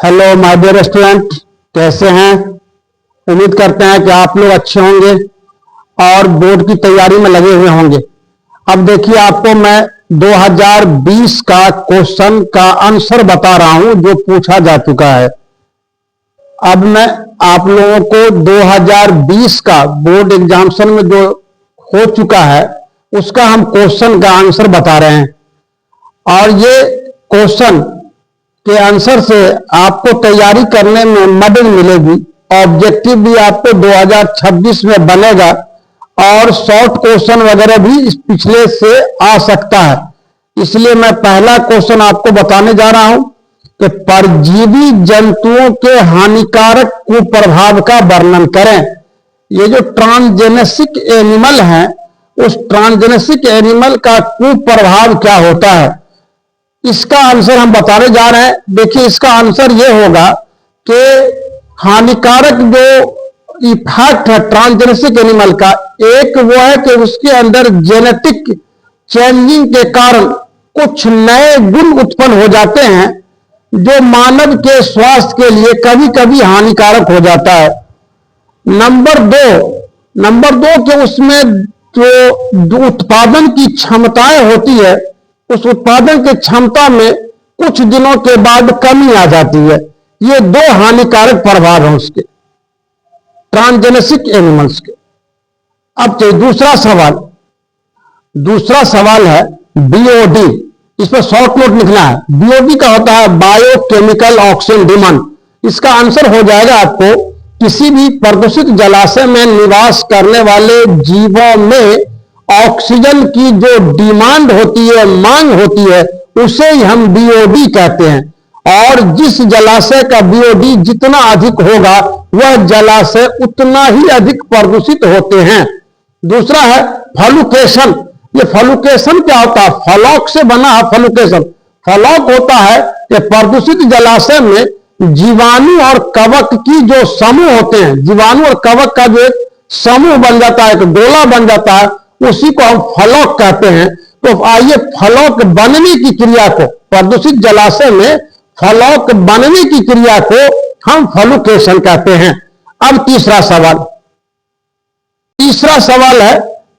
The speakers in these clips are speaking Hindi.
हेलो माय डियर स्टूडेंट, कैसे हैं। उम्मीद करते हैं कि आप लोग अच्छे होंगे और बोर्ड की तैयारी में लगे हुए होंगे। अब देखिए, आपको मैं 2020 का क्वेश्चन का आंसर बता रहा हूं जो पूछा जा चुका है। अब मैं आप लोगों को 2020 का बोर्ड एग्जामिनेशन में जो हो चुका है उसका हम क्वेश्चन का आंसर बता रहे हैं, और ये क्वेश्चन के आंसर से आपको तैयारी करने में मदद मिलेगी। ऑब्जेक्टिव भी आपको 2026 में बनेगा और शॉर्ट क्वेश्चन वगैरह भी इस पिछले से आ सकता है। इसलिए मैं पहला क्वेश्चन आपको बताने जा रहा हूं कि परजीवी जंतुओं के हानिकारक कुप्रभाव का वर्णन करें। ये जो ट्रांसजेनेसिक एनिमल है, उस ट्रांसजेनेसिक एनिमल का कुप्रभाव क्या होता है, इसका आंसर हम बताने जा रहे हैं। देखिए, इसका आंसर ये होगा कि हानिकारक जो इफेक्ट है ट्रांसजेनेसिक एनिमल का, एक वो है कि उसके अंदर जेनेटिक चेंजिंग के कारण कुछ नए गुण उत्पन्न हो जाते हैं जो मानव के स्वास्थ्य के लिए कभी कभी हानिकारक हो जाता है। नंबर दो कि उसमें जो उत्पादन की क्षमताएं होती है, उस उत्पादन की क्षमता में कुछ दिनों के बाद कमी आ जाती है। ये दो हानिकारक प्रभाव हैं उसके, ट्रांसजेनेसिक एनिमल्स के। अब तो दूसरा सवाल है बीओडी। इस पर शॉर्ट नोट लिखना है। बीओडी का होता है बायोकेमिकल ऑक्सीजन डिमांड। इसका आंसर हो जाएगा आपको, किसी भी प्रदूषित जलाशय में निवास करने वाले जीवों में ऑक्सीजन की जो डिमांड होती है, मांग होती है, उसे ही हम बीओडी कहते हैं। और जिस जलाशय का बीओडी जितना अधिक होगा, वह जलाशय उतना ही अधिक प्रदूषित होते हैं। दूसरा है फ्लूकेशन। ये फ्लूकेशन क्या होता है? फ्लॉक से बना है फ्लूकेशन। फ्लॉक होता है कि प्रदूषित जलाशय में जीवाणु और कवक की जो समूह होते हैं, जीवाणु और कवक का जो एक समूह बन जाता है, एक गोला बन जाता है, उसी को हम फ्लॉक कहते हैं। तो आइए, फ्लॉक बनने की क्रिया को, प्रदूषित जलाशय में फ्लॉक बनने की क्रिया को हम फ्लूकेशन कहते हैं। अब तीसरा सवाल है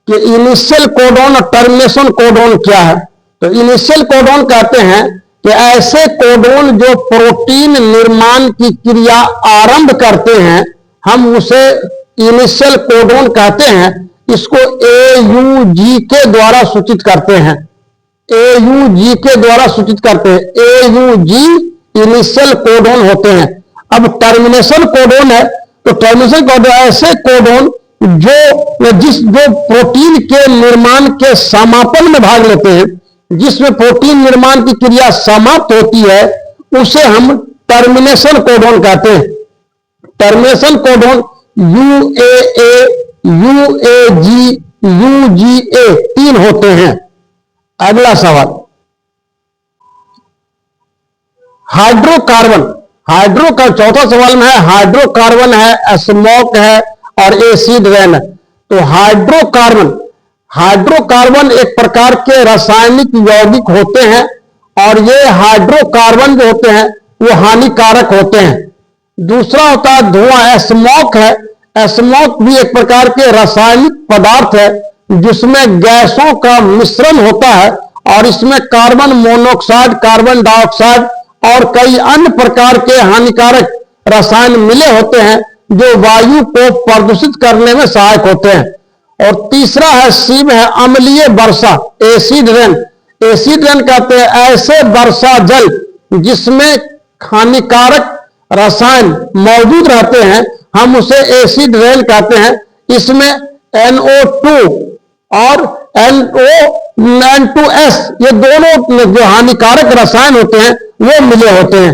कि इनिशियल कोडॉन और टर्मिनेशन कोडॉन क्या है। तो इनिशियल कोडॉन कहते हैं कि ऐसे कोडॉन जो प्रोटीन निर्माण की क्रिया आरंभ करते हैं, हम उसे इनिशियल कोडॉन कहते हैं। इसको AUG के द्वारा सूचित करते हैं। AUG के द्वारा सूचित करते हैं। AUG इनिशियल कोडॉन होते हैं। अब टर्मिनेशन कोडॉन है, तो टर्मिनेशन कोडॉन ऐसे कोडॉन जो प्रोटीन के निर्माण के समापन में भाग लेते हैं, जिसमें प्रोटीन निर्माण की क्रिया समाप्त होती है, उसे हम टर्मिनेशन कोडॉन कहते हैं। Termination codon UAA, UAG, UGA 3 होते हैं। अगला सवाल, हाइड्रोकार्बन चौथा सवाल में है। हाइड्रोकार्बन है, स्मोक है और एसिड रेन है। तो हाइड्रोकार्बन एक प्रकार के रासायनिक यौगिक होते हैं, और ये हाइड्रोकार्बन जो होते हैं वो हानिकारक होते हैं। दूसरा होता है धुआं, स्मोक है। स्मोक भी एक प्रकार के रासायनिक पदार्थ है जिसमें गैसों का मिश्रण होता है, और इसमें कार्बन मोनोऑक्साइड, कार्बन डाइऑक्साइड और कई अन्य प्रकार के हानिकारक रसायन मिले होते हैं जो वायु को प्रदूषित करने में सहायक होते हैं। और तीसरा है सी में है अम्लीय वर्षा, एसिड रेन। एसिड रेन कहते हैं ऐसे वर्षा जल जिसमें हानिकारक रसायन मौजूद रहते हैं, हम उसे एसिड रेन कहते हैं। इसमें NO2 और N2S, ये दोनों जो हानिकारक रसायन होते हैं वो मिले होते हैं।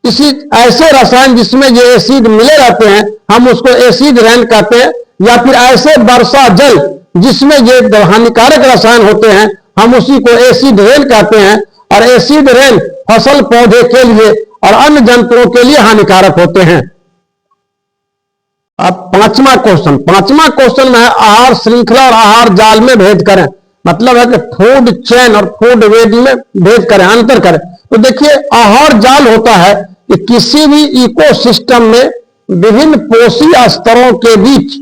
इसी ऐसे रसायन जिसमें ये एसिड मिले रहते हैं, हम उसको एसिड रेन कहते हैं। या फिर ऐसे वर्षा जल जिसमें ये हानिकारक रसायन होते हैं, हम उसी को एसिड रेन कहते हैं। और एसिड रेन फसल पौधे के लिए और अन्य जंतुओं के लिए हानिकारक होते हैं। अब पांचवा क्वेश्चन में है आहार श्रृंखला और आहार जाल में भेद करें। मतलब है कि फूड चेन और फूड वेब में भेद करें, अंतर करें। तो देखिए, आहार जाल होता है कि किसी भी इकोसिस्टम में विभिन्न पोषी स्तरों के बीच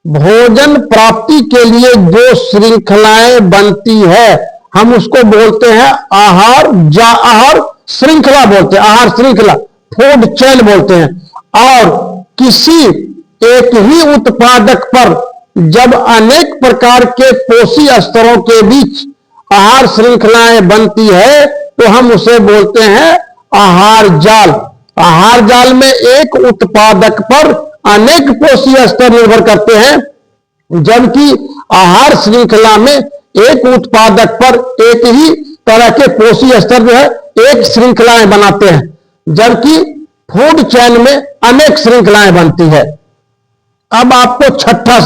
भोजन प्राप्ति के लिए जो श्रृंखलाएं बनती है हम उसको बोलते हैं आहार श्रृंखला बोलते हैं, आहार श्रृंखला, फूड चेन बोलते हैं। और किसी एक ही उत्पादक पर जब अनेक प्रकार के पोषी स्तरों के बीच आहार श्रृंखलाएं बनती है तो हम उसे बोलते हैं आहार जाल। आहार जाल में एक उत्पादक पर अनेक पोषी स्तर निर्भर करते हैं, जबकि आहार श्रृंखला में एक उत्पादक पर एक ही तरह के पोषी स्तर जो है एक श्रृंखलाएं बनाते हैं, जबकि फूड चेन में अनेक श्रृंखलाएं बनती है। अब आपको छठा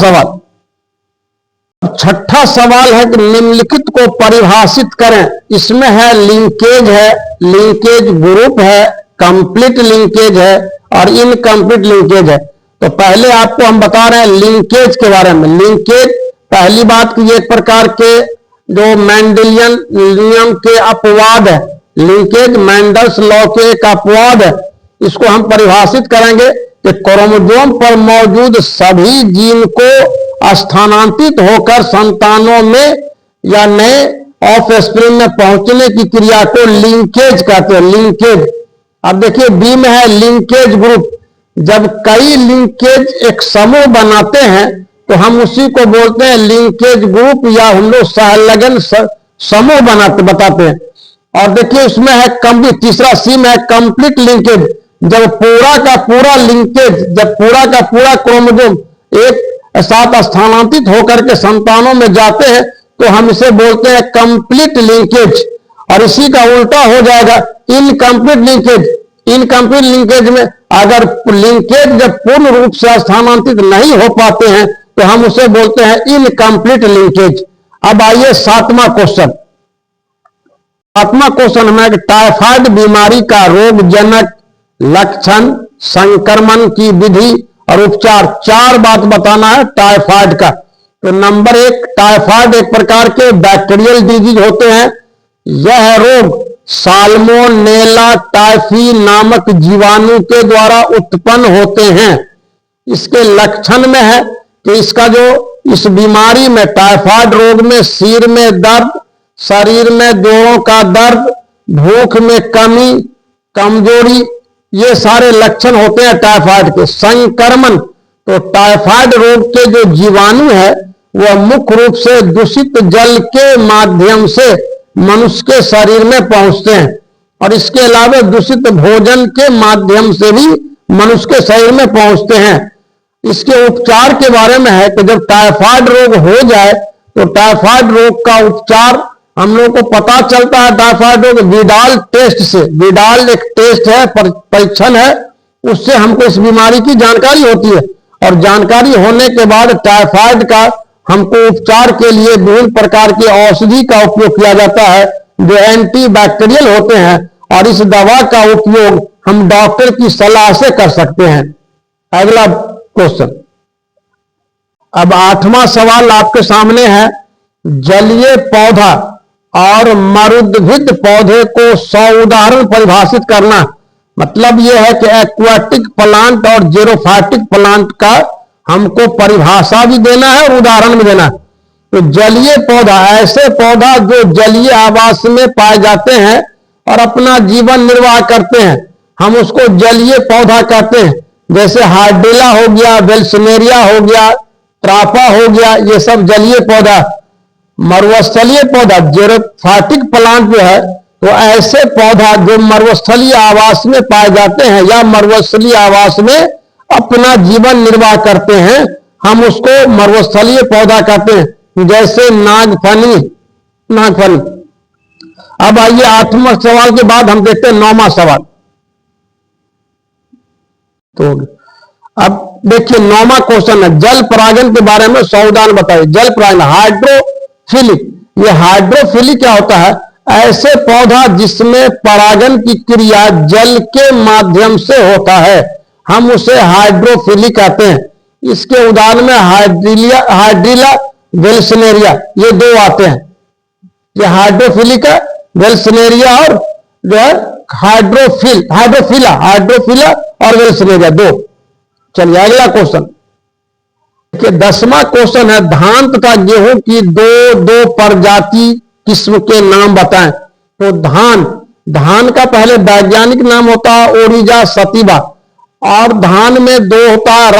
सवाल है कि निम्नलिखित को परिभाषित करें। इसमें है लिंकेज है, लिंकेज ग्रुप है, कंप्लीट लिंकेज है और इनकम्प्लीट लिंकेज है। तो पहले आपको हम बता रहे हैं लिंकेज के बारे में। लिंकेज पहली बात कि एक प्रकार के जो मेंडेलियन नियम के अपवाद है, लिंकेज मेंडल्स लॉ के एक अपवाद है। इसको हम परिभाषित करेंगे कि क्रोमोसोम पर मौजूद सभी जीन को स्थानांतरित होकर संतानों में या नए ऑफस्प्रिंग में पहुंचने की क्रिया को लिंकेज कहते हैं, लिंकेज। अब देखिए बी में है लिंकेज ग्रुप। जब कई लिंकेज एक समूह बनाते हैं तो हम उसी को बोलते हैं लिंकेज ग्रुप या हम लोग सहलगन समूह बताते हैं। और देखिए उसमें है तीसरा सी में है कंप्लीट लिंकेज। जब पूरा का पूरा लिंकेज, जब पूरा का पूरा क्रोमोसोम एक साथ स्थानांतरित होकर के संतानों में जाते हैं तो हम इसे बोलते हैं कंप्लीट लिंकेज। और इसी का उल्टा हो जाएगा इनकम्प्लीट लिंकेज। इनकम्प्लीट लिंकेज में अगर लिंकेज जब पूर्ण रूप से स्थानांतरित नहीं हो पाते हैं तो हम उसे बोलते हैं इनकम्प्लीट लिंकेज। अब आइए सातवां क्वेश्चन। सातवां क्वेश्चन हमें टाइफाइड बीमारी का रोगजनक, लक्षण, संक्रमण की विधि और उपचार, चार बात बताना है टाइफाइड का। तो नंबर 1, टाइफाइड एक प्रकार के बैक्टीरियल डिजीज होते हैं। यह रोग साल्मोनेला टाइफी नामक जीवाणु के द्वारा उत्पन्न होते हैं। इसके लक्षण में है कि इस बीमारी में, टाइफाइड रोग में सिर में दर्द, शरीर में जोड़ों का दर्द, भूख में कमी, कमजोरी, ये सारे लक्षण होते हैं टाइफाइड के। संक्रमण, तो टाइफाइड रोग के जो जीवाणु है वह मुख्य रूप से दूषित जल के माध्यम से मनुष्य के शरीर में पहुंचते हैं और इसके अलावा दूषित भोजन के माध्यम से भी मनुष्य के शरीर में पहुंचते हैं। इसके उपचार के बारे में है कि जब टाइफाइड रोग हो जाए तो टाइफाइड रोग का उपचार हम लोग को पता चलता है टाइफाइड रोग विडाल टेस्ट से। विडाल एक टेस्ट है, परीक्षण है, उससे हमको इस बीमारी की जानकारी होती है और जानकारी होने के बाद टाइफाइड का हमको उपचार के लिए विभिन्न प्रकार की औषधि का उपयोग किया जाता है जो एंटीबैक्टीरियल होते हैं और इस दवा का उपयोग हम डॉक्टर की सलाह से कर सकते हैं। अगला क्वेश्चन। अब आठवां सवाल आपके सामने है, जलीय पौधा और मरुद्भिद पौधे को 100 उदाहरण परिभाषित करना। मतलब यह है कि एक्वाटिक प्लांट और जेरोफाइटिक प्लांट का हमको परिभाषा भी देना है और उदाहरण भी देना है। तो जलीय पौधा, ऐसे पौधा जो जलीय आवास में पाए जाते हैं और अपना जीवन निर्वाह करते हैं, हम उसको जलीय पौधा कहते हैं। जैसे हार्डिला हो गया, वेल्सनेरिया हो गया, ट्रापा हो गया, ये सब जलीय पौधा। मरुस्थलीय पौधा जेरोफाइटिक प्लांट जो है तो ऐसे पौधा जो मरुस्थलीय आवास में पाए जाते हैं या मरुस्थलीय आवास में अपना जीवन निर्वाह करते हैं, हम उसको मरुस्थलीय पौधा कहते हैं। जैसे नागफनी। अब आइए 8वां सवाल के बाद हम देखते हैं 9वां सवाल। तो अब देखिए 9वां क्वेश्चन है, जल परागन के बारे में 100 उदाहरण बताइए। जल परागन, हाइड्रोफिलिक। ये हाइड्रोफिलिक क्या होता है? ऐसे पौधा जिसमें परागन की क्रिया जल के माध्यम से होता है, हम उसे हाइड्रोफिलिक कहते हैं। इसके उदाहरण में हाइड्रिला, वेल्सनेरिया, ये 2 आते हैं। ये हाइड्रोफिलिक है, वेल्सनेरिया और जो है हाइड्रोफिला और वेल्सनेरिया, 2। चलिए अगला क्वेश्चन, देखिए 10वां क्वेश्चन है, धान तथा गेहूं की दो प्रजाति किस्म के नाम बताएं। तो धान का पहले वैज्ञानिक नाम होता है ओरिजा सतीवा, और धान में 2 होता है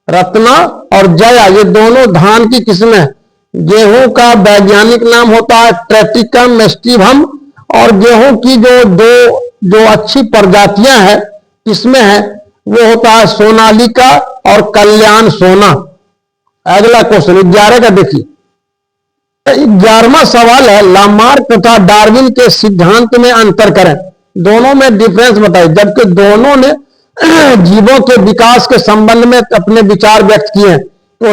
रत्ना और जया, ये दोनों धान की किस्में हैं। गेहूं का वैज्ञानिक नाम होता है ट्रेटिकम एस्टिवम, और गेहूं की जो अच्छी प्रजातियां हैं किस्में हैं वो होता है सोनालिका और कल्याण सोना। अगला क्वेश्चन 11 का देखिए, 11वां सवाल है, लामार्क तथा डार्विन के सिद्धांत में अंतर करें। दोनों में डिफरेंस बताइए, जबकि दोनों ने जीवों के विकास के संबंध में अपने विचार व्यक्त किए हैं। तो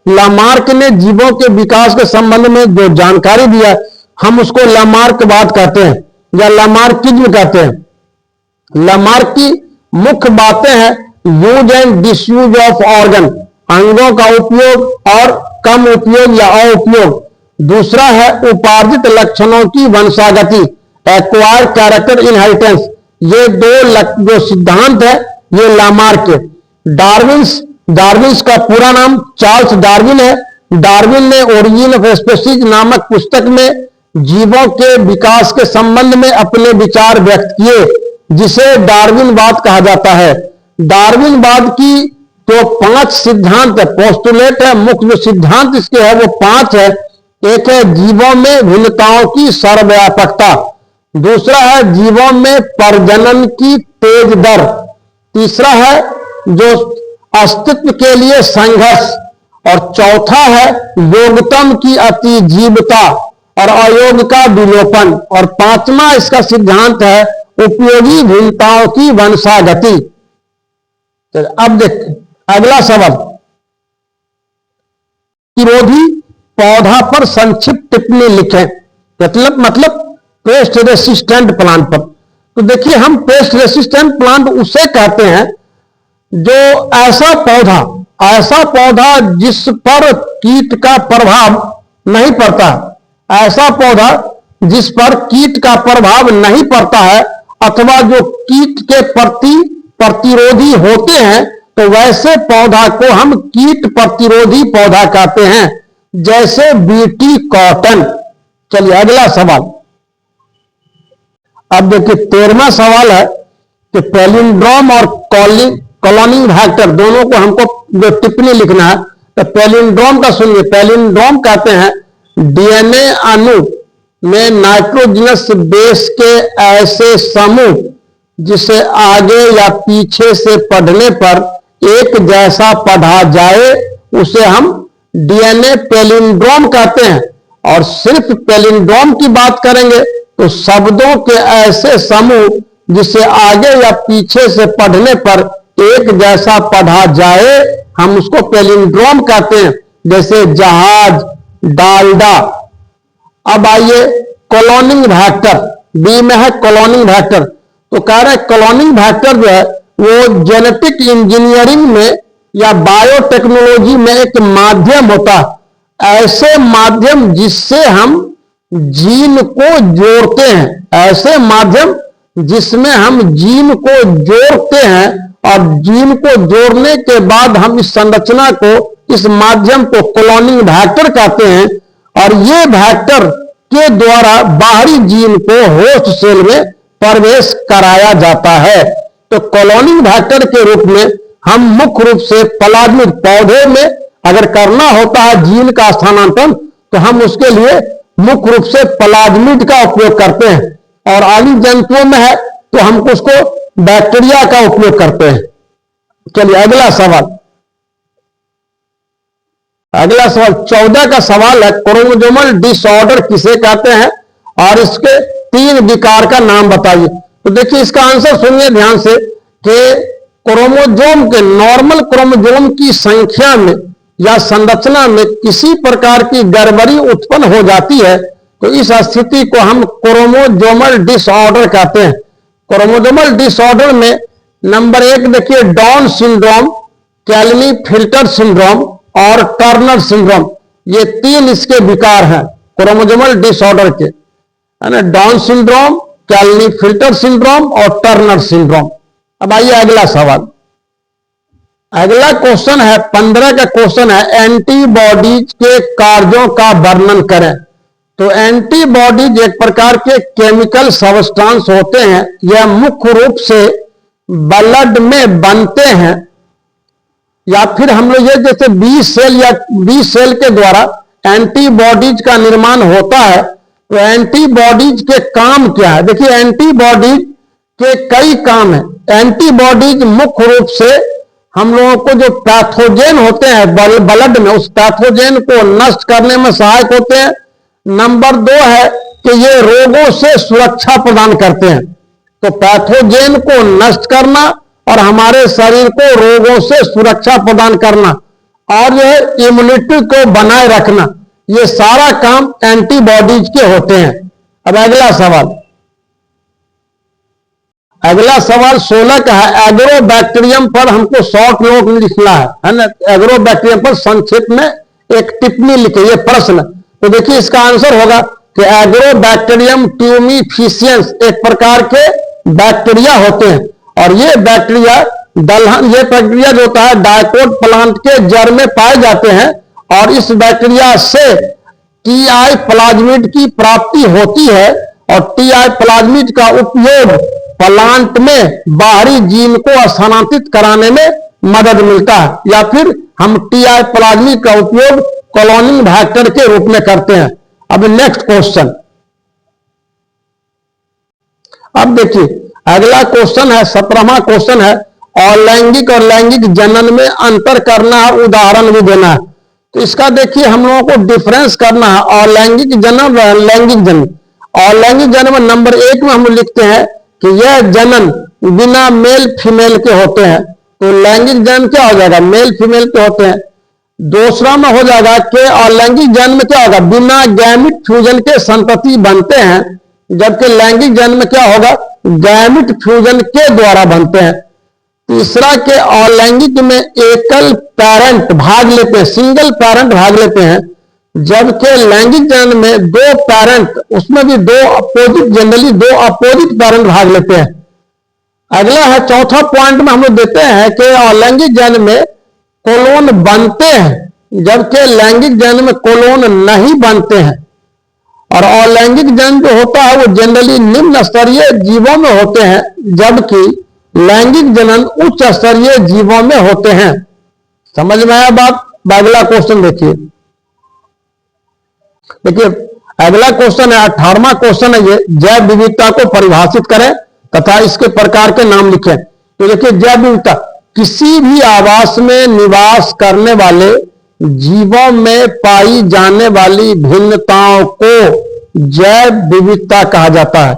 लामार्क ने जीवों के विकास के संबंध में जो जानकारी दिया हम उसको लामार्कवाद कहते हैं या लामार्किज्म कहते हैं। लामार्क की मुख्य बातें हैं use and disuse of organ, अंगों का उपयोग और कम उपयोग या अउपयोग। दूसरा है उपार्जित लक्षणों की वंशागति, एक्वायर्ड कैरेक्टर इनहेरिटेंस। ये जो सिद्धांत है ये लामार्क के। डार्विन्स का पूरा नाम चार्ल्स डार्विन है। डार्विन ने ओरिजिन ऑफ स्पीशीज नामक पुस्तक में जीवों के विकास के संबंध में अपने विचार व्यक्त किए, जिसे डार्विनवाद कहा जाता है। डार्विनवाद की जो 5 सिद्धांत है, पोस्टुलेट है, मुख्य जो सिद्धांत इसके है वो 5 है। एक है जीवों में भिन्नताओं की सर्वव्यापकता, दूसरा है जीवों में प्रजनन की तेज दर, तीसरा है जो अस्तित्व के लिए संघर्ष, और चौथा है योगतम की अतिजीवता और अयोग का विलोपन, और 5वां इसका सिद्धांत है उपयोगी भिन्नताओं की वंशागति। अब देखते अगला सवाल, प्रतिरोधी पौधा पर संक्षिप्त टिप्पणी लिखें। मतलब पेस्ट रेसिस्टेंट प्लांट पर। तो देखिए हम पेस्ट रेसिस्टेंट प्लांट उसे कहते हैं जो ऐसा पौधा जिस पर कीट का प्रभाव नहीं पड़ता, ऐसा पौधा जिस पर कीट का प्रभाव नहीं पड़ता है, अथवा जो कीट के प्रति प्रतिरोधी होते हैं, तो वैसे पौधा को हम कीट प्रतिरोधी पौधा कहते हैं, जैसे बीटी कॉटन। चलिए अगला सवाल, अब देखिए 13वां सवाल है कि पैलिंड्रोम और कॉलोनी फैक्टर दोनों को हमको जो टिप्पणी लिखना है। तो पैलिंड्रोम का सुनिए, पैलिंड्रोम कहते हैं डीएनए अणु में नाइट्रोजनस बेस के ऐसे समूह जिसे आगे या पीछे से पढ़ने पर एक जैसा पढ़ा जाए उसे हम डीएनए पैलिंड्रोम कहते हैं। और सिर्फ पैलिंड्रोम की बात करेंगे तो शब्दों के ऐसे समूह जिसे आगे या पीछे से पढ़ने पर एक जैसा पढ़ा जाए हम उसको पैलिंड्रोम कहते हैं, जैसे जहाज, डालडा। अब आइए कॉलोनिंग वेक्टर, बी में है कॉलोनिंग वेक्टर। तो कह रहे कॉलोनिंग वेक्टर जो है वो जेनेटिक इंजीनियरिंग में या बायोटेक्नोलॉजी में एक माध्यम होता है, ऐसे माध्यम जिससे हम जीन को जोड़ते हैं, ऐसे माध्यम जिसमें हम जीन को जोड़ते हैं, और जीन को जोड़ने के बाद हम इस संरचना को, इस माध्यम को कॉलोनिंग वेक्टर कहते हैं। और ये वेक्टर के द्वारा बाहरी जीन को होस्ट सेल में प्रवेश कराया जाता है। तो कॉलोनिंग वेक्टर के रूप में हम मुख्य रूप से प्लाज्मिड पौधे में अगर करना होता है जीन का स्थानांतरण, तो हम उसके लिए मुख्य रूप से प्लाज्मिड का उपयोग करते हैं, और अन्य जंतुओं में है तो हम उसको बैक्टीरिया का उपयोग करते हैं। चलिए अगला सवाल 14 का सवाल है क्रोमोसोमल डिसऑर्डर किसे कहते हैं और इसके 3 विकार का नाम बताइए। तो देखिए इसका आंसर सुनिए ध्यान से कि क्रोमोसोम के, नॉर्मल क्रोमोसोम की संख्या में या संरचना में किसी प्रकार की गड़बड़ी उत्पन्न हो जाती है तो इस स्थिति को हम क्रोमोसोमल डिसऑर्डर कहते हैं। क्रोमोसोमल डिसऑर्डर में नंबर 1 देखिए डाउन सिंड्रोम, कैल्मी-फिल्टर सिंड्रोम और टर्नर सिंड्रोम, ये 3 इसके विकार हैं क्रोमोसोमल डिसऑर्डर के। है ना, डाउन सिंड्रोम, कैल्नी-फिल्टर सिंड्रोम और टर्नर सिंड्रोम। अब आइए अगला सवाल। अगला क्वेश्चन है 15 का क्वेश्चन है, एंटीबॉडीज के कार्यों का वर्णन करें। तो एंटीबॉडीज एक प्रकार के केमिकल सब्सटेंस होते हैं। यह मुख्य रूप से ब्लड में बनते हैं, या फिर हम लोग ये जैसे बी सेल या बी सेल के द्वारा एंटीबॉडीज का निर्माण होता है। तो एंटीबॉडीज के काम क्या है? देखिए, एंटीबॉडीज के कई काम है। एंटीबॉडीज मुख्य रूप से हम लोगों को जो पैथोजेन होते हैं ब्लड में, उस पैथोजेन को नष्ट करने में सहायक होते हैं। नंबर 2 है कि ये रोगों से सुरक्षा प्रदान करते हैं। तो पैथोजेन को नष्ट करना और हमारे शरीर को रोगों से सुरक्षा प्रदान करना और यह इम्यूनिटी को बनाए रखना, ये सारा काम एंटीबॉडीज के होते हैं। अब अगला सवाल, अगला सवाल 16 का है, एग्रोबैक्टीरियम पर हमको शॉर्ट नोट लिखना है ना। एग्रोबैक्टीरियम पर संक्षिप्त में एक टिप्पणी लिखिए, ये प्रश्न। तो देखिए इसका आंसर होगा कि एग्रोबैक्टीरियम ट्यूमीफिशियंस एक प्रकार के बैक्टीरिया होते हैं, और ये बैक्टीरिया दलहन, ये बैक्टीरिया जो होता है डायकोट प्लांट के जड़ में पाए जाते हैं, और इस बैक्टीरिया से टीआई प्लाज्मिड की प्राप्ति होती है, और टीआई प्लाज्मिड का उपयोग प्लांट में बाहरी जीन को स्थानांतरित कराने में मदद मिलता है, या फिर हम टीआई प्लाज्मिड का उपयोग कॉलोनिंग फैक्टर के रूप में करते हैं। अब नेक्स्ट क्वेश्चन, अब देखिए अगला क्वेश्चन है 17वां क्वेश्चन है, अलैंगिक और लैंगिक जनन में अंतर करना है, उदाहरण भी देना है। तो इसका देखिए हम लोगों को डिफरेंस करना है, अलैंगिक जनन और लैंगिक जनन। अलैंगिक जनन में नंबर 1 में हम लिखते हैं कि यह जनन बिना मेल फीमेल के होते हैं। तो लैंगिक जनन क्या हो जाएगा? मेल फीमेल के होते हैं। दूसरा में हो जाएगा कि अलैंगिक जनन में क्या होगा? बिना गैमिट फ्यूजन के संतति बनते हैं, जबकि लैंगिक जनन में क्या होगा? गैमिट फ्यूजन के द्वारा बनते हैं। तीसरा के अलैंगिक में एकल पेरेंट भाग लेते हैं, सिंगल पेरेंट भाग लेते हैं, जबकि लैंगिक जनन में 2 पेरेंट, उसमें भी 2 अपोजिट, जनरली 2 अपोजिट पेरेंट भाग लेते हैं। अगला है चौथा पॉइंट में हम लोग देते हैं कि अलैंगिक जनन में कोलोन बनते हैं, जबकि लैंगिक जनन में कोलोन नहीं बनते हैं। और अलैंगिक जनन जो होता है वो जनरली निम्न स्तरीय जीवों में होते हैं, जबकि लैंगिक जनन उच्च स्तरीय जीवों में होते हैं। समझ में आया बात? अगला क्वेश्चन देखिए, अगला क्वेश्चन है 18वां क्वेश्चन है ये, जैव विविधता को परिभाषित करें तथा इसके प्रकार के नाम लिखें। तो देखिए जैव विविधता, किसी भी आवास में निवास करने वाले जीवों में पाई जाने वाली भिन्नताओं को जैव विविधता कहा जाता है।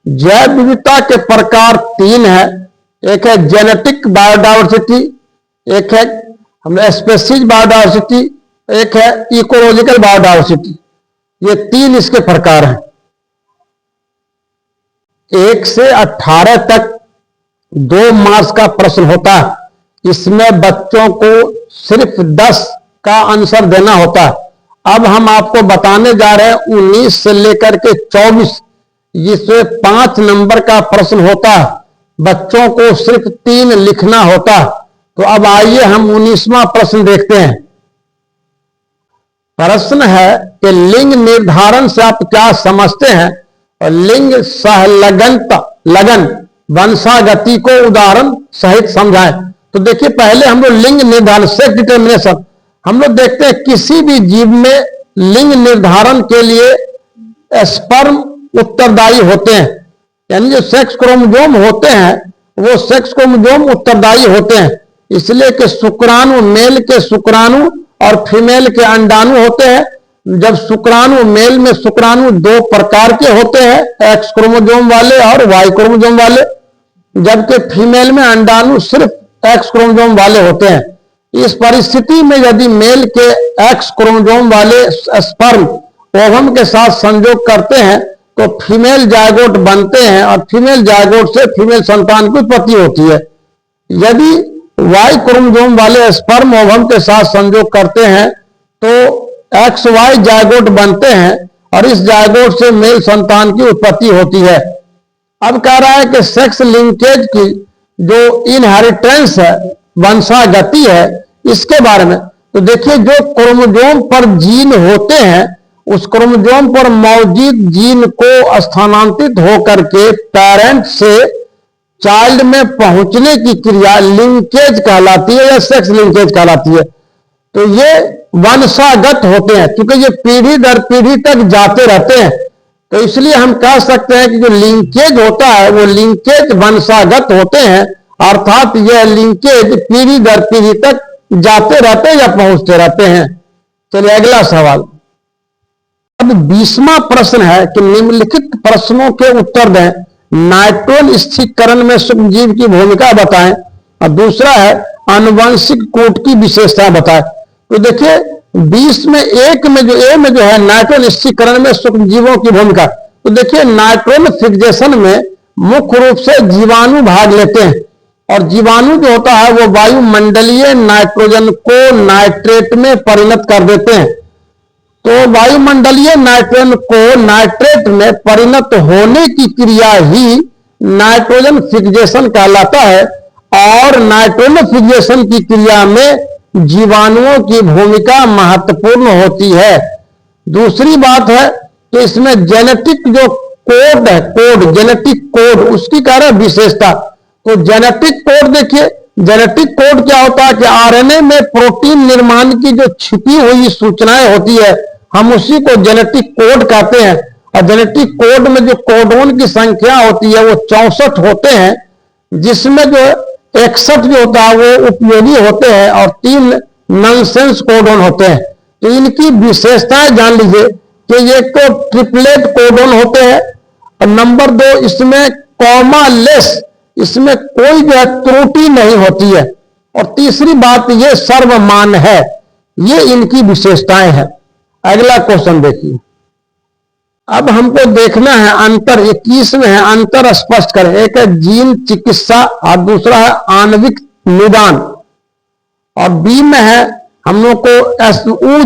जैव विविधता के प्रकार 3 है, एक है जेनेटिक बायोडायवर्सिटी, एक है स्पेसीज बायोडायवर्सिटी, एक है इकोलॉजिकल बायोडायवर्सिटी। ये 3 इसके प्रकार हैं। 1 से 18 तक 2 मार्क्स का प्रश्न होता है, इसमें बच्चों को सिर्फ 10 का आंसर देना होता है। अब हम आपको बताने जा रहे हैं 19 से लेकर के 24, जिसमें 5 नंबर का प्रश्न होता है, बच्चों को सिर्फ 3 लिखना होता है। तो अब आइए हम 19वां प्रश्न देखते हैं। प्रश्न है कि लिंग निर्धारण से आप क्या समझते हैं, और लिंग लगन वंशागति को उदाहरण सहित समझाएं। तो देखिए पहले हम लोग लिंग निर्धारण, सेक्स डिटर्मिनेशन, हम लोग देखते हैं किसी भी जीव में लिंग निर्धारण के लिए स्पर्म उत्तरदायी होते हैं, यानी जो सेक्स क्रोमोसोम होते हैं वो सेक्स क्रोमोसोम उत्तरदायी होते हैं। इसलिए कि शुक्राणु, मेल के शुक्राणु और फीमेल के अंडाणु होते हैं। जब शुक्राणु, मेल में शुक्राणु 2 प्रकार के होते हैं, एक्स क्रोमोसोम वाले और वाई क्रोमोसोम वाले, जबकि फीमेल में अंडाणु सिर्फ एक्स क्रोमोसोम वाले होते हैं। इस परिस्थिति में यदि मेल के एक्स क्रोमोसोम वाले स्पर्म ओवम के साथ संयोग करते हैं तो फीमेल जायगोट बनते हैं, और फीमेल जायगोट से फीमेल संतान की उत्पत्ति होती है। यदि वाई क्रोमोसोम वाले स्पर्म ओवम के साथ संयोग करते हैं तो एक्स वाई जायगोट बनते हैं, और इस जायगोट से मेल संतान की उत्पत्ति होती है। अब कह रहा है कि सेक्स लिंकेज की जो इनहेरिटेंस है, वंशागति है, इसके बारे में तो देखिए, जो क्रोमोसोम पर जीन होते हैं, उस क्रोमोसोम पर मौजूद जीन को स्थानांतरित होकर के पेरेंट से चाइल्ड में पहुंचने की क्रिया लिंकेज कहलाती है या सेक्स लिंकेज कहलाती है। तो ये वंशागत होते हैं, क्योंकि ये पीढ़ी दर पीढ़ी तक जाते रहते हैं, तो इसलिए हम कह सकते हैं कि जो लिंकेज होता है वो लिंकेज वंशागत होते हैं, अर्थात यह लिंकेज पीढ़ी दर पीढ़ी तक जाते रहते हैं या पहुंचते रहते हैं। चलिए अगला सवाल। अब 20वां प्रश्न है कि निम्नलिखित प्रश्नों के उत्तर दें। नाइट्रोजन स्थिरीकरण में सूक्ष्मजीव की भूमिका बताएं। और दूसरा है आनुवंशिक कोट की विशेषताएं बताएं। तो देखिए 20 में एक में जो है नाइट्रोजन स्थिरीकरण में सूक्ष्मजीवों की भूमिका। तो देखिए नाइट्रोजन फिक्सेशन में मुख्य रूप से जीवाणु भाग लेते हैं, और जीवाणु जो होता है वो वायुमंडलीय नाइट्रोजन को नाइट्रेट में परिणत कर देते हैं। तो वायुमंडलीय नाइट्रोजन को नाइट्रेट में परिणत होने की क्रिया ही नाइट्रोजन फिक्सेशन कहलाता है, और नाइट्रोजन फिक्सेशन की क्रिया में जीवाणुओं की भूमिका महत्वपूर्ण होती है। दूसरी बात है कि इसमें जेनेटिक जो कोड है, जेनेटिक कोड, उसकी कह रहे विशेषता। तो जेनेटिक कोड देखिए, जेनेटिक कोड क्या होता है कि आरएनए में प्रोटीन निर्माण की जो छिपी हुई सूचनाएं होती है, हम उसी को जेनेटिक कोड कहते हैं। और जेनेटिक कोड में जो कोडोन की संख्या होती है वो 64 होते हैं, जिसमें जो 61 जो होता है वो उपयोगी होते हैं और 3 नॉनसेंस कोडोन होते हैं। तो इनकी विशेषताएं जान लीजिए कि ये तो ट्रिपलेट कोडोन होते हैं, और नंबर 2 इसमें कॉमा लेस, इसमें कोई जो है त्रुटि नहीं होती है, और तीसरी बात ये सर्वमान्य है। ये इनकी विशेषताएं हैं। अगला क्वेश्चन देखिए। अब हमको देखना है अंतर, 21 में है अंतर स्पष्ट करें। एक है जीन चिकित्सा और दूसरा है आणविक निदान, और बी में है हम लोग को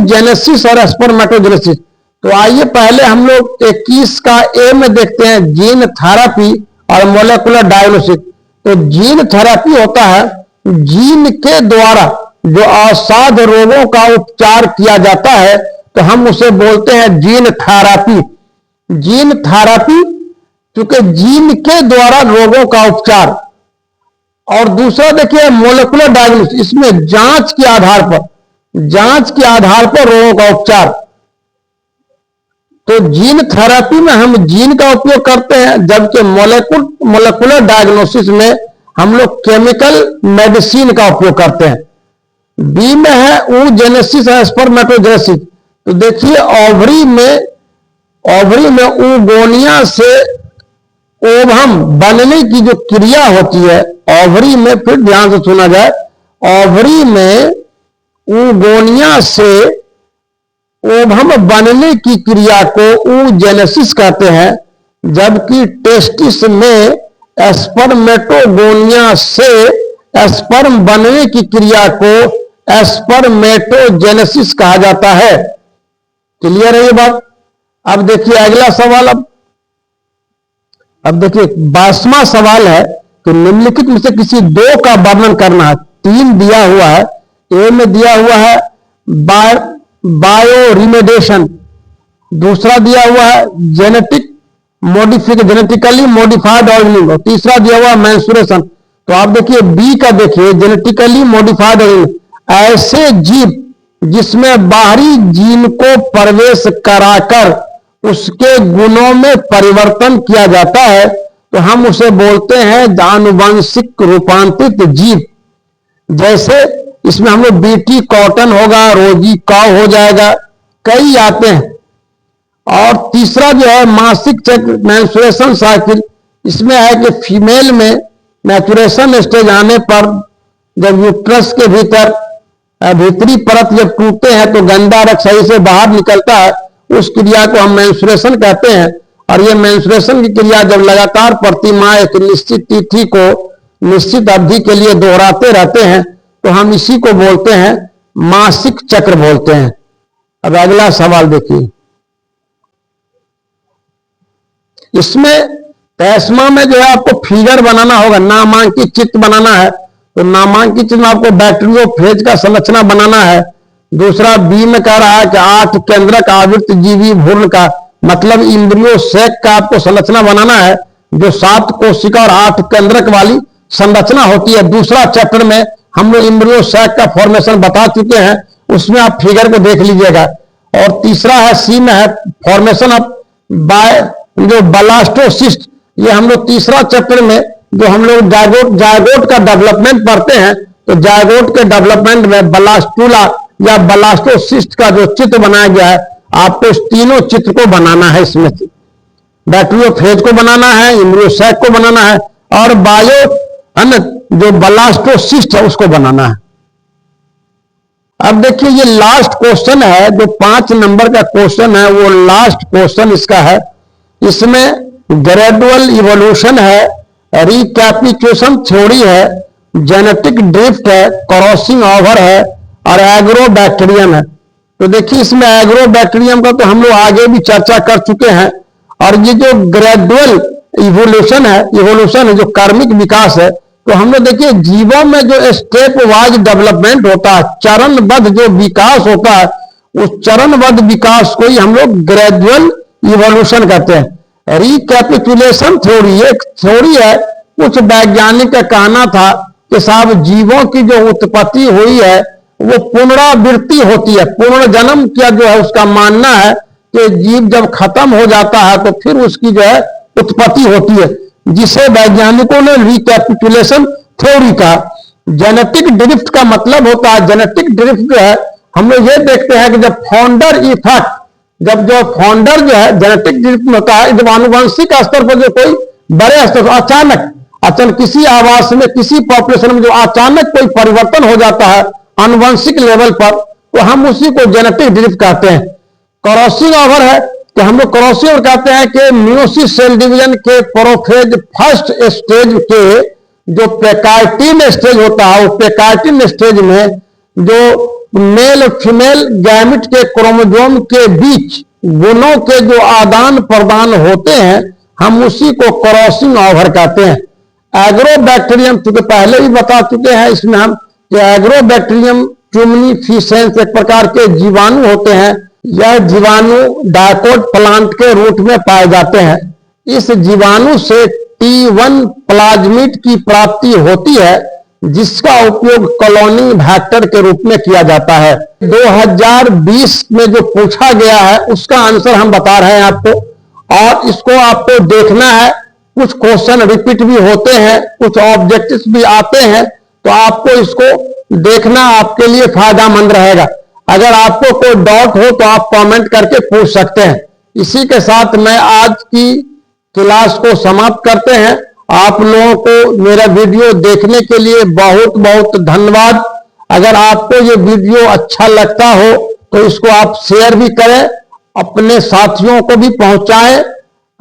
जेनेसिस और स्पर्मेटोजेनेसिस। तो आइए पहले हम लोग 21 का ए में देखते हैं, जीन थेरेपी और मोलेकुलर डायग्नोसिस। तो जीन थेरेपी होता है जीन के द्वारा जो असाध्य रोगों का उपचार किया जाता है, तो हम उसे बोलते हैं जीन थेरेपी। जीन थेरेपी क्योंकि जीन के द्वारा रोगों का उपचार। और दूसरा देखिए मोलेकुलर डायग्नोसिस, इसमें जांच के आधार पर रोगों का उपचार। तो जीन थेरेपी में हम जीन का उपयोग करते हैं, जबकि मोलेकुलर डायग्नोसिस में हम लोग केमिकल मेडिसिन का उपयोग करते हैं। बी में है oogenesis और स्पर्मेटोजेनेसिस। तो देखिए ओवरी में oogonia से ओवम बनने की जो क्रिया होती है ओवरी में, फिर ध्यान से सुना जाए, ओवरी में oogonia से ओवम बनने की क्रिया को oogenesis कहते हैं, जबकि टेस्टिस में स्पर्मेटोगोनिया से स्पर्म बनने की क्रिया को स्पर्मेटोजेनेसिस कहा जाता है। क्लियर है ये बात। अब देखिए अगला सवाल। अब देखिए 22वां सवाल है कि निम्नलिखित में से किसी 2 का वर्णन करना है। 3 दिया हुआ है। ए में दिया हुआ है बायोरिमेडिएशन, दूसरा दिया हुआ है जेनेटिकली मॉडिफाइड ऑर्गेनिज्म, और तीसरा दिया हुआ मेंस्ट्रुएशन। तो आप देखिए बी का देखिए जेनेटिकली मॉडिफाइड ऑर्गेनिज्म, ऐसे जीव जिसमें बाहरी जीन को प्रवेश कराकर उसके गुणों में परिवर्तन किया जाता है, तो हम उसे बोलते हैं आनुवंशिक रूपांतरित जीव। जैसे इसमें हम लोग बीटी कॉटन होगा, रोजी काव हो जाएगा, कई आते हैं। और तीसरा जो है मासिक चक्र मेंस्ट्रुएशन साइकिल, इसमें है कि फीमेल में मैचुरेशन स्टेज आने पर जब यूट्रस के भीतरी परत जब टूटते हैं तो गंदा रक्त सही से बाहर निकलता है, उस क्रिया को हम मेंस्ट्रुएशन कहते हैं। और ये मेंस्ट्रुएशन की क्रिया जब लगातार प्रति माह एक निश्चित तिथि को निश्चित अवधि के लिए दोहराते रहते हैं, तो हम इसी को बोलते हैं मासिक चक्र बोलते हैं। अब अगला सवाल देखिए। इसमें तैस्मा में जो है आपको फिगर बनाना होगा, नामांकित चित्र बनाना है। तो नामांकित चित्र में आपको बैक्टीरियोफेज का संरचना बनाना है। दूसरा बी में कह रहा है कि 8 केंद्रक आवृत्त जीवी भ्रूण का, मतलब इम्ब्रियो सैक का आपको संरचना बनाना है, जो 7 कोशिका और 8 केंद्रक वाली संरचना होती है। दूसरा चैप्टर में हम लोग इम्ब्रियो सैक का फॉर्मेशन बता चुके हैं, उसमें आप फिगर को देख लीजिएगा। और तीसरा है सी में है फॉर्मेशन ऑफ जो ब्लास्टोसिस्ट, ये हम लोग तीसरा चैप्टर में जो हम लोग जायगोट का डेवलपमेंट पढ़ते हैं, तो जायगोट के डेवलपमेंट में ब्लास्टुला या ब्लास्टोसिस्ट का जो चित्र बनाया गया है, आपको इस तीनों चित्र को बनाना है। इसमें से बैक्टीरियोफेज को बनाना है, इम्ब्रियो सैक को बनाना है, और जो ब्लास्टोसिस्ट है उसको बनाना है। अब देखिए ये लास्ट क्वेश्चन है, जो 5 नंबर का क्वेश्चन है, वो लास्ट क्वेश्चन इसका है। इसमें ग्रेजुअल इवोल्यूशन है, रिकैपिचुलेशन थ्योरी है, जेनेटिक ड्रिफ्ट है, क्रॉसिंग ओवर है, और एग्रोबैक्टीरियम है। तो देखिए इसमें एग्रोबैक्टीरियम का तो हम लोग आगे भी चर्चा कर चुके हैं। और ये जो ग्रेजुअल इवोल्यूशन है जो कार्मिक विकास है, तो हम लोग देखिए जीवों में जो स्टेप वाइज डेवलपमेंट होता है, चरणबद्ध जो विकास होता है, उस चरणबद्ध विकास को ही हम लोग ग्रेजुअल इवोल्यूशन कहते हैं। रिकैपिचुलेशन थ्योरी एक थ्योरी है, कुछ वैज्ञानिक का कहना था कि साहब जीवों की जो उत्पत्ति हुई है वो पुनरावृत्ति होती है, पुनर्जन्म क्या जो है उसका मानना है कि जीव जब खत्म हो जाता है तो फिर उसकी जो है उत्पत्ति होती है, जिसे वैज्ञानिकों ने रिकैपिचुलेशन थ्योरी कहा। जेनेटिक ड्रिफ्ट का मतलब होता है, जेनेटिक ड्रिफ्ट जो है हम लोग ये देखते हैं कि जब फाउंडर इफेक्ट, जब जो फाउंडर जो है जेनेटिक ड्रिफ्ट में होता है, जब आनुवंशिक स्तर पर जो कोई बड़े स्तर अचानक किसी आवास में, किसी पॉपुलेशन में जो अचानक कोई परिवर्तन हो जाता है आनुवंशिक लेवल पर, तो हम उसी को जेनेटिक ड्रिफ्ट कहते हैं। क्रॉसिंग ओवर है कि हम लोग क्रॉसिंग ओवर कहते हैं कि मियोसिस सेल डिवीजन के प्रोफेज फर्स्ट स्टेज के जो पेकाइटिन स्टेज होता है, वो पेकाइटिन स्टेज में जो मेल फीमेल गैमेट के क्रोमोसोम के बीच गुणों के जो आदान प्रदान होते हैं, हम उसी को क्रॉसिंग ओवर कहते हैं। एग्रोबैक्टीरियम चूंकि पहले ही बता चुके हैं इसमें हम कि एग्रोबैक्टीरियम ट्यूमिनिफिसेंस एक प्रकार के जीवाणु होते हैं। यह जीवाणु डायकोट प्लांट के रूट में पाए जाते हैं। इस जीवाणु से T1 प्लाज्मिड की प्राप्ति होती है, जिसका उपयोग कॉलोनी वेक्टर के रूप में किया जाता है। 2020 में जो पूछा गया है उसका आंसर हम बता रहे हैं आपको, और इसको आपको देखना है। कुछ क्वेश्चन रिपीट भी होते हैं, कुछ ऑब्जेक्टिव्स भी आते हैं, तो आपको इसको देखना आपके लिए फायदेमंद रहेगा। अगर आपको कोई डाउट हो तो आप कमेंट करके पूछ सकते हैं। इसी के साथ मैं आज की क्लास को समाप्त करते हैं। आप लोगों को मेरा वीडियो देखने के लिए बहुत बहुत धन्यवाद। अगर आपको ये वीडियो अच्छा लगता हो तो इसको आप शेयर भी करें, अपने साथियों को भी पहुंचाएं,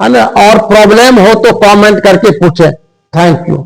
है ना, और प्रॉब्लम हो तो कमेंट करके पूछें। Thank you.